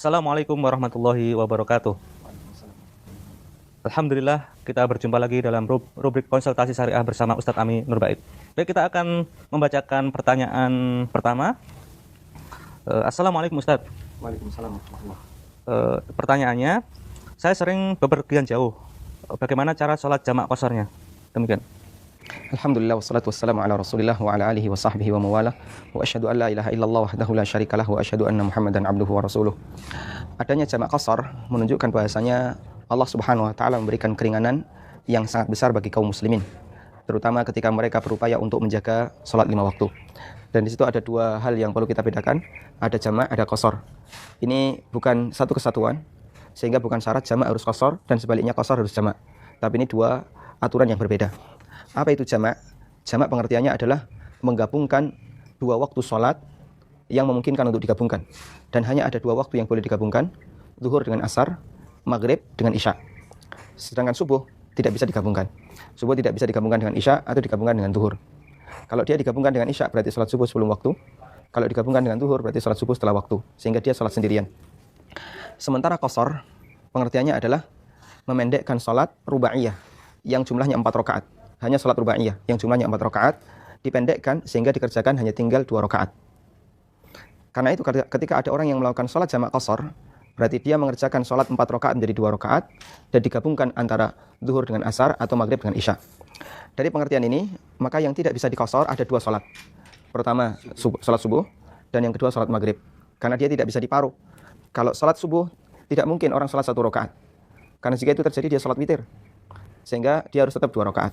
Assalamualaikum warahmatullahi wabarakatuh. Alhamdulillah kita berjumpa lagi dalam rubrik konsultasi syariah bersama Ustadz Ami Nurbait. Baik, kita akan membacakan pertanyaan pertama. Assalamualaikum Ustadz. Waalaikumsalam warahmatullahi. Pertanyaannya, saya sering bepergian jauh. Bagaimana cara sholat jamak qasarnya? Demikian. Alhamdulillah wassalatu wassalamu ala Rasulillah wa ala alihi wa sahbihi wa mawalah. Wa asyhadu an la ilaha illallah wahdahu la syarikalah wa asyhadu anna Muhammadan abduhu wa rasuluh. Adanya jamak qasar menunjukkan bahasanya Allah Subhanahu wa taala memberikan keringanan yang sangat besar bagi kaum muslimin, terutama ketika mereka berupaya untuk menjaga salat 5 waktu. Dan di situ ada dua hal yang perlu kita bedakan, ada jamak, ada qasar. Ini bukan satu kesatuan, sehingga bukan syarat jamak harus qasar dan sebaliknya qasar harus jamak. Tapi ini dua aturan yang berbeda. Apa itu jamak? Jamak pengertiannya adalah menggabungkan dua waktu sholat yang memungkinkan untuk digabungkan. Dan hanya ada dua waktu yang boleh digabungkan, zuhur dengan asar, maghrib dengan isya. Sedangkan subuh tidak bisa digabungkan. Subuh tidak bisa digabungkan dengan isya atau digabungkan dengan zuhur. Kalau dia digabungkan dengan isya berarti sholat subuh sebelum waktu. Kalau digabungkan dengan zuhur berarti sholat subuh setelah waktu. Sehingga dia sholat sendirian. Sementara qasar pengertiannya adalah memendekkan sholat rubaiyah yang jumlahnya 4 rakaat. Hanya sholat rubaiyah yang jumlahnya 4 rakaat dipendekkan sehingga dikerjakan hanya tinggal 2 rakaat. Karena itu ketika ada orang yang melakukan sholat jamak qasar, berarti dia mengerjakan sholat 4 rakaat menjadi 2 rakaat dan digabungkan antara zuhur dengan asar atau maghrib dengan isya. Dari pengertian ini, maka yang tidak bisa diqasar ada 2 sholat. Pertama, sholat subuh, dan yang kedua sholat maghrib. Karena dia tidak bisa diparuh. Kalau sholat subuh, tidak mungkin orang sholat 1 rakaat. Karena jika itu terjadi, dia sholat witir. Sehingga dia harus tetap 2 rakaat.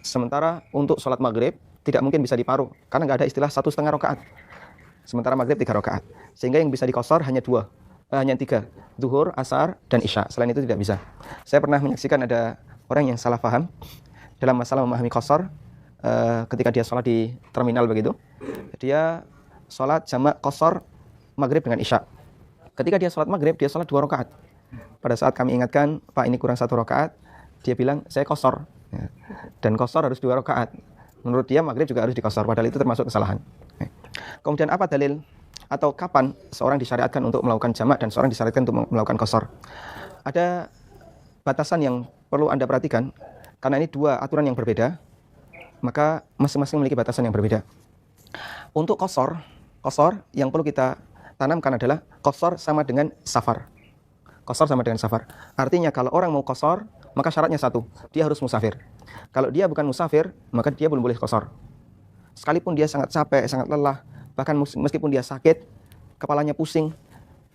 Sementara untuk sholat maghrib, tidak mungkin bisa diparuh. Karena nggak ada istilah 1,5 rakaat. Sementara maghrib 3 rakaat. Sehingga yang bisa diqasar hanya 3. Zuhur, asar, dan isya. Selain itu tidak bisa. Saya pernah menyaksikan ada orang yang salah paham dalam masalah memahami qasar ketika dia sholat di terminal begitu. Dia sholat jamak qasar maghrib dengan isya. Ketika dia sholat maghrib, dia sholat 2 rakaat. Pada saat kami ingatkan, Pak ini kurang 1 rakaat, dia bilang, saya qasar. Dan qasar harus 2 rakaat. Menurut dia maghrib juga harus diqasar, padahal itu termasuk kesalahan. Kemudian apa dalil atau kapan seorang disyariatkan untuk melakukan jamak dan seorang disyariatkan untuk melakukan qasar? Ada batasan yang perlu Anda perhatikan, karena ini 2 aturan yang berbeda, maka masing-masing memiliki batasan yang berbeda. Untuk qasar yang perlu kita tanamkan adalah qasar sama dengan safar. Qasar sama dengan safar. Artinya kalau orang mau qasar, maka syaratnya 1, dia harus musafir. Kalau dia bukan musafir, maka dia belum boleh qasar. Sekalipun dia sangat capek, sangat lelah, bahkan meskipun dia sakit, kepalanya pusing,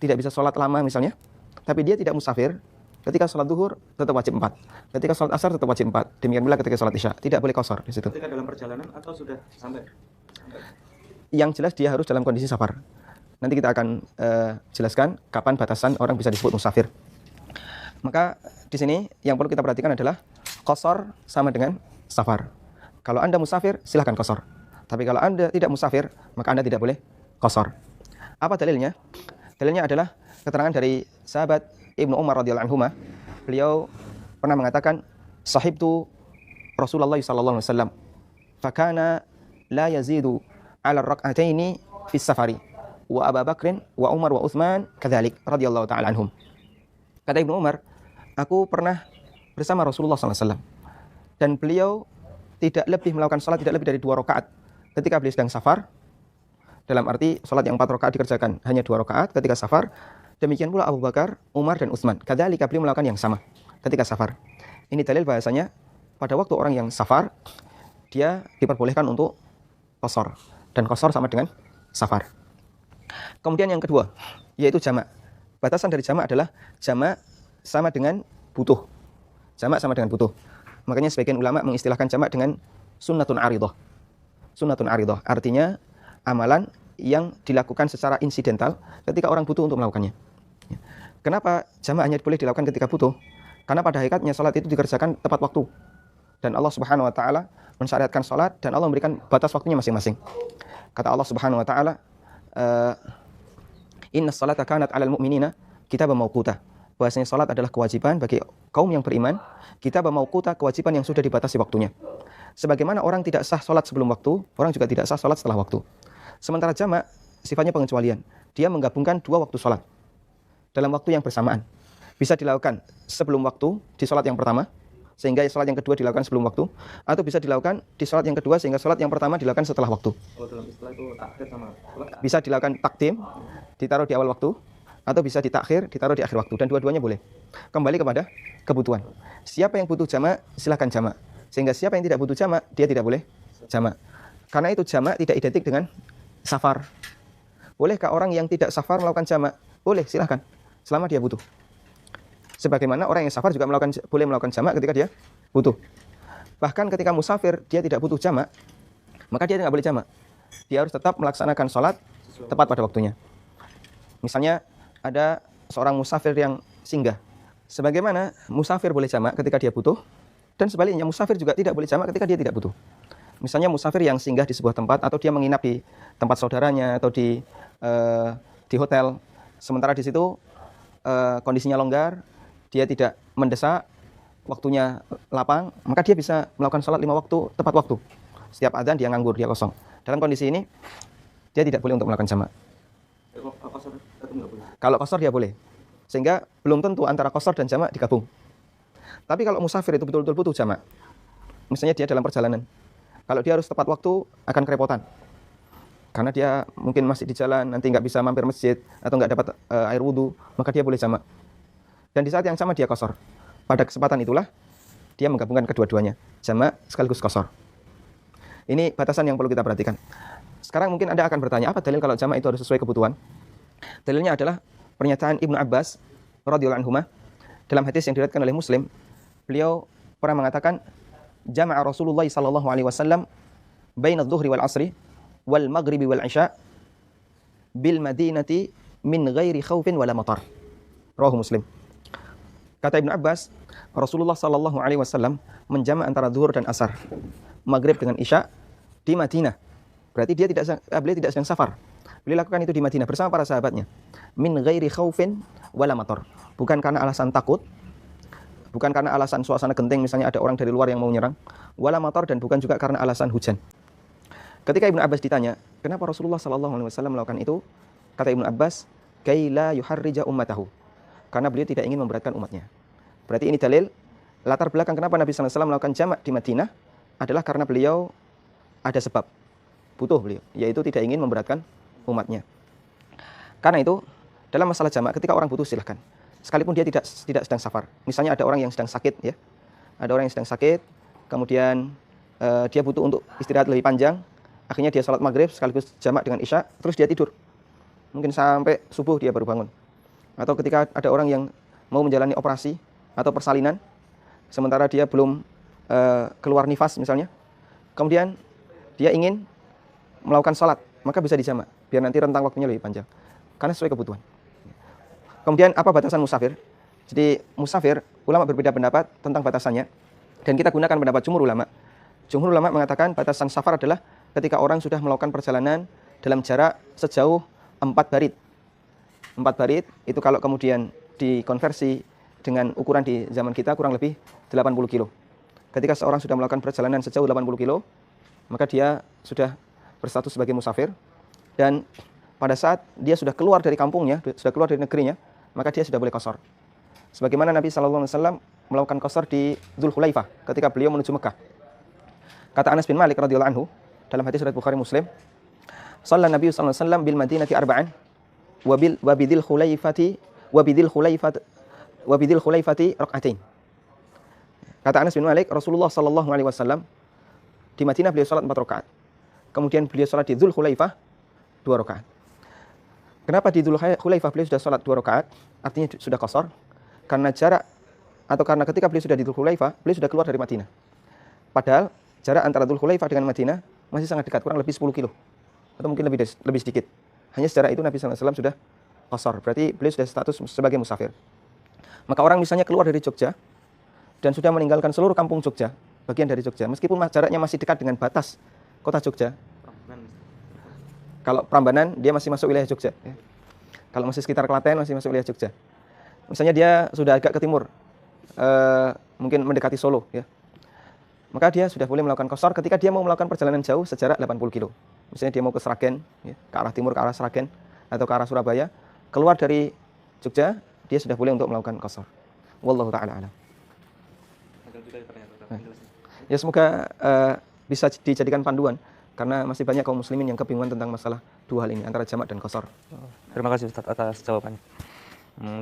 tidak bisa sholat lama misalnya, tapi dia tidak musafir, ketika sholat zuhur tetap wajib 4. Ketika sholat asar tetap wajib 4. Demikian pula ketika sholat isya, tidak boleh qasar di situ. Ketika dalam perjalanan atau sudah sampai? Yang jelas dia harus dalam kondisi safar. Nanti kita akan jelaskan kapan batasan orang bisa disebut musafir. Maka di sini yang perlu kita perhatikan adalah qasar sama dengan safar. Kalau Anda musafir, silahkan qasar. Tapi kalau Anda tidak musafir, maka Anda tidak boleh qasar. Apa dalilnya? Dalilnya adalah keterangan dari sahabat Ibnu Umar radhiyallahu anhu. Beliau pernah mengatakan, "Sahibtu Rasulullah sallallahu alaihi wasallam, fakana la yazidu 'ala ar-rak'ataini fi safari, wa Abu Bakr wa Umar wa Utsman kadzalik radhiyallahu ta'ala anhum." Kata Ibnu Umar, aku pernah bersama Rasulullah SAW. Dan beliau tidak lebih melakukan salat tidak lebih dari 2 rakaat ketika beliau sedang safar. Dalam arti salat yang 4 rakaat dikerjakan hanya 2 rakaat ketika safar. Demikian pula Abu Bakar, Umar, dan Utsman. Kadzalika beliau melakukan yang sama ketika safar. Ini dalil bahasanya pada waktu orang yang safar, dia diperbolehkan untuk qasar. Dan qasar sama dengan safar. Kemudian yang kedua, yaitu jamak. Batasan dari jamak adalah jamak sama dengan butuh. Jamak sama dengan butuh. Makanya sebagian ulama mengistilahkan jamak dengan sunnatun aridah. Sunnatun aridah artinya amalan yang dilakukan secara insidental ketika orang butuh untuk melakukannya. Kenapa jamak hanya boleh dilakukan ketika butuh? Karena pada hakikatnya salat itu dikerjakan tepat waktu. Dan Allah Subhanahu wa taala mensyariatkan salat dan Allah memberikan batas waktunya masing-masing. Kata Allah Subhanahu wa taala, "Inna salata kanat 'alal mu'minina kitaban mawquta." Bahwasanya salat adalah kewajiban bagi kaum yang beriman, kitaban mawquta, kewajiban yang sudah dibatasi waktunya. Sebagaimana orang tidak sah salat sebelum waktu, orang juga tidak sah salat setelah waktu. Sementara jamak sifatnya pengecualian. Dia menggabungkan 2 waktu salat. dalam waktu yang bersamaan. Bisa dilakukan sebelum waktu di sholat yang pertama, sehingga sholat yang kedua dilakukan sebelum waktu, atau bisa dilakukan di sholat yang kedua sehingga sholat yang pertama dilakukan setelah waktu. Kalau dalam istilah itu takhir sama sholat. Bisa dilakukan takdim, ditaruh di awal waktu, atau bisa ditakhir, ditaruh di akhir waktu, dan dua-duanya boleh. Kembali kepada kebutuhan. Siapa yang butuh jamak, silahkan jamak. Sehingga siapa yang tidak butuh jamak, dia tidak boleh jamak. Karena itu jamak tidak identik dengan safar. Bolehkah orang yang tidak safar melakukan jamak? Boleh, silahkan, selama dia butuh. Sebagaimana orang yang safar juga boleh melakukan jamak ketika dia butuh. Bahkan ketika musafir dia tidak butuh jamak, maka dia tidak boleh jamak. Dia harus tetap melaksanakan sholat tepat pada waktunya. Misalnya ada seorang musafir yang singgah. Sebagaimana musafir boleh jamak ketika dia butuh, dan sebaliknya musafir juga tidak boleh jamak ketika dia tidak butuh. Misalnya musafir yang singgah di sebuah tempat, atau dia menginap di tempat saudaranya, atau di hotel. Sementara di situ kondisinya longgar, dia tidak mendesak, waktunya lapang, maka dia bisa melakukan sholat 5 waktu tepat waktu. Setiap adzan dia nganggur, dia kosong. Dalam kondisi ini dia tidak boleh untuk melakukan jamak. Kalau qasar dia boleh. Sehingga belum tentu antara qasar dan jamak digabung. Tapi kalau musafir itu betul-betul butuh jamak, misalnya dia dalam perjalanan, kalau dia harus tepat waktu akan kerepotan. Karena dia mungkin masih di jalan, nanti nggak bisa mampir masjid, atau nggak dapat air wudhu, maka dia boleh jamak. Dan di saat yang sama dia qasar. Pada kesempatan itulah dia menggabungkan kedua-duanya, jamak sekaligus qasar. Ini batasan yang perlu kita perhatikan. Sekarang mungkin Anda akan bertanya, apa dalil kalau jamak itu harus sesuai kebutuhan? Dalilnya adalah pernyataan Ibnu Abbas radhiyallahu anhuma dalam hadis yang diriwayatkan oleh Muslim. Beliau pernah mengatakan, jama'a Rasulullah sallallahu alaihi wasallam baina adh-dhuhri wal 'ashri wal maghribi wal 'isya bil madinati min ghairi khaufin wala matar. Rawahu Muslim. Kata Ibnu Abbas, Rasulullah sallallahu alaihi wasallam menjamak antara zuhur dan asar, maghrib dengan isya di Madinah. Berarti beliau tidak sedang safar. Beliau lakukan itu di Madinah bersama para sahabatnya. Min ghairi khaufin wala matar. Bukan karena alasan takut, bukan karena alasan suasana genting, misalnya ada orang dari luar yang mau menyerang, wala matar, dan bukan juga karena alasan hujan. Ketika Ibnu Abbas ditanya, kenapa Rasulullah sallallahu alaihi wasallam melakukan itu? Kata Ibnu Abbas, kaila yuharrija ummatahu. Karena beliau tidak ingin memberatkan umatnya. Berarti ini dalil latar belakang kenapa Nabi sallallahu alaihi wasallam melakukan jamak di Madinah adalah karena beliau ada sebab, butuh beliau, yaitu tidak ingin memberatkan umatnya. Karena itu dalam masalah jamak, ketika orang butuh silahkan, sekalipun dia tidak sedang safar. Misalnya ada orang yang sedang sakit, ya, ada orang yang sedang sakit, kemudian dia butuh untuk istirahat lebih panjang, akhirnya dia sholat maghrib sekaligus jamak dengan isya, terus dia tidur, mungkin sampai subuh dia baru bangun. Atau ketika ada orang yang mau menjalani operasi atau persalinan, sementara dia belum keluar nifas misalnya, kemudian dia ingin melakukan sholat, maka bisa dijamak, biar nanti rentang waktunya lebih panjang, karena sesuai kebutuhan. Kemudian apa batasan musafir? Jadi musafir, ulama berbeda pendapat tentang batasannya, dan kita gunakan pendapat jumhur ulama. Jumhur ulama mengatakan batasan safar adalah ketika orang sudah melakukan perjalanan dalam jarak sejauh 4 barid. 4 barid itu kalau kemudian dikonversi dengan ukuran di zaman kita kurang lebih 80 kilo. Ketika seorang sudah melakukan perjalanan sejauh 80 kilo, maka dia sudah berstatus sebagai musafir. Dan pada saat dia sudah keluar dari kampungnya, sudah keluar dari negerinya, maka dia sudah boleh qasar. Sebagaimana Nabi SAW melakukan qasar di Dzulhulaifah ketika beliau menuju Mekah. Kata Anas bin Malik radhiyallahu anhu dalam hadis riwayat Bukhari Muslim, "Shalla Nabi SAW bil Madinati arba'an wa bidil khulaifati rak'atain." Kata Anas bin Malik, Rasulullah sallallahu alaihi wasallam di Madinah beliau salat 4 rakaat. Kemudian beliau salat di Dzulhulaifah 2 rakaat. Kenapa di Dzulhulaifah beliau sudah salat 2 rakaat? Artinya sudah qasar. Karena jarak atau karena ketika beliau sudah di Dzulhulaifah, beliau sudah keluar dari Madinah. Padahal jarak antara Dzulhulaifah dengan Madinah masih sangat dekat, kurang lebih 10 kilo. Atau mungkin lebih sedikit. Hanya secara itu Nabi sallallahu alaihi wasallam sudah qasar. Berarti beliau sudah status sebagai musafir. Maka orang misalnya keluar dari Jogja dan sudah meninggalkan seluruh kampung Jogja, bagian dari Jogja, meskipun jaraknya masih dekat dengan batas kota Jogja. Kalau Prambanan dia masih masuk wilayah Jogja, ya. Kalau masih sekitar Klaten masih masuk wilayah Jogja. Misalnya dia sudah agak ke timur, mungkin mendekati Solo, ya. Maka dia sudah boleh melakukan qasar ketika dia mau melakukan perjalanan jauh sejarak 80 kilo. Misalnya dia mau ke Sragen, ya, ke arah timur, ke arah Sragen, atau ke arah Surabaya, keluar dari Jogja, dia sudah boleh untuk melakukan qasar. Wallahu taala alam. Ya semoga bisa dijadikan panduan karena masih banyak kaum muslimin yang kebingungan tentang masalah dua hal ini antara jamak dan qasar. Terima kasih Ustadz atas jawabannya.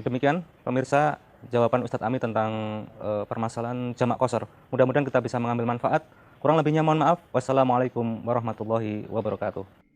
Demikian pemirsa jawaban Ustadz Ami tentang permasalahan jamak qasar. Mudah-mudahan kita bisa mengambil manfaat. Kurang lebihnya mohon maaf. Wassalamualaikum warahmatullahi wabarakatuh.